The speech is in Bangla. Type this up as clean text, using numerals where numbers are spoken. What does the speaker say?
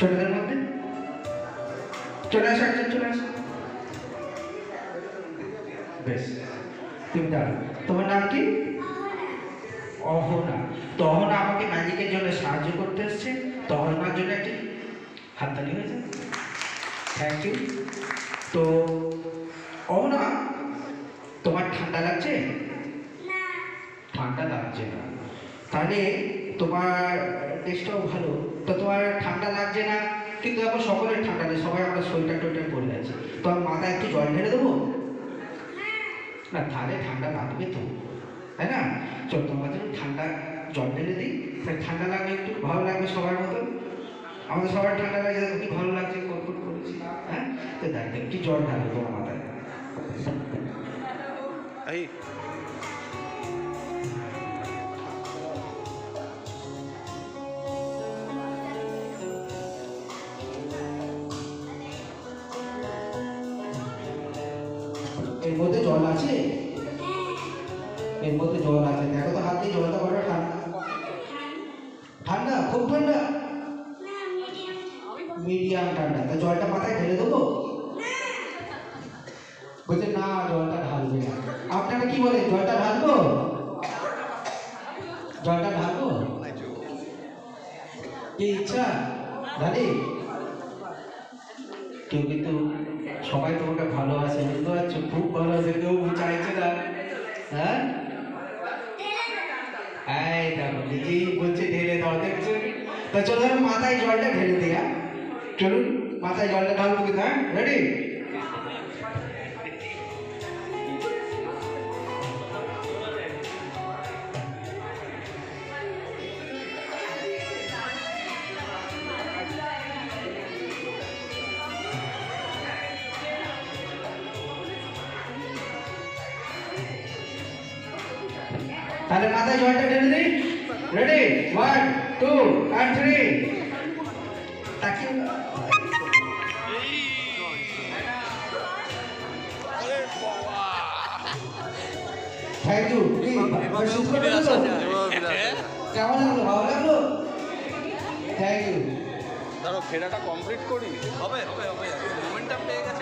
ছোটদের মধ্যে চলে আসো, একজন চলে আসো। বেশ, তুমি দাঁড়ো। তোমার নাম কি? অহনা। তো অহনা আমাকে ম্যাজিকের জন্য সাহায্য করতে এসছে। তো অহনার জন্য একটি হাততালি হয়েছে। Thank you. তো অহনা, তোমার ঠান্ডা লাগছে? ঠান্ডা লাগছে না, তাহলে তোমার টেস্টটাও ভালো। তো তোমার ঠান্ডা লাগছে না, কিন্তু এখন সকলের ঠান্ডা নেই, সবাই আমরা সোয়েটার টোয়েটার পরে আছি। তো আমি মাথায় একটু জল ঢেলে দেবো? না, তাহলে ঠান্ডা লাগবে তো, তাই না? চল, তোমার জন্য ঠান্ডা জল ঢেলে দিই, তাই ঠান্ডা লাগবে, একটু ভালো লাগবে সবার মতন। আমাদের সবার ঠান্ডা লাগে, কি ভালো লাগছে, কটকট করেছি, হ্যাঁ? তো দেখ, একটু জল ঢালো তোমার মাথায়। এর মধ্যে জল আছে? এর মধ্যে জল আছে, দেখো তো হাত দিয়ে, জলটা বড় ঠান্ডা? ঠান্ডা, খুব ঠান্ডা? মিডিয়াম ঠান্ডা। তা জলটা মাথায় ঢেলে দেবো? বলছে না, জলটা ঢালবে না। আপনারা কি বলে, জলটা ঢালবো? জলটা ঢালবো? কি ইচ্ছা ঢালি? কেউ কিন্তু, সবাই তোমাকে ভালোবাসে, বুঝতে পারছো? খুব ভালোবাসে, কেউ চাইছে না। হ্যাঁ, এই দেখো, নিজেই বলছে ঢেলে দাও, দেখছো? তা চলো, আমি মাথায় জলটা ঢেলে দিই। হ্যাঁ, চলুন, মাথায় জলটা ঢালবো কিন্তু। হ্যাঁ, রেডি? তাহলে মাথায় জলটা ঢেলে দিই। রেডি? 1 2 and 3। তাকিয়ে থ্যাংক ইউ। কেমন লাগলো? ভালো লাগলো? Thank you. ধরো ফেরাটা কমপ্লিট করি। হবে হবে হবে, মোমেন্টাম পেয়ে গেছে।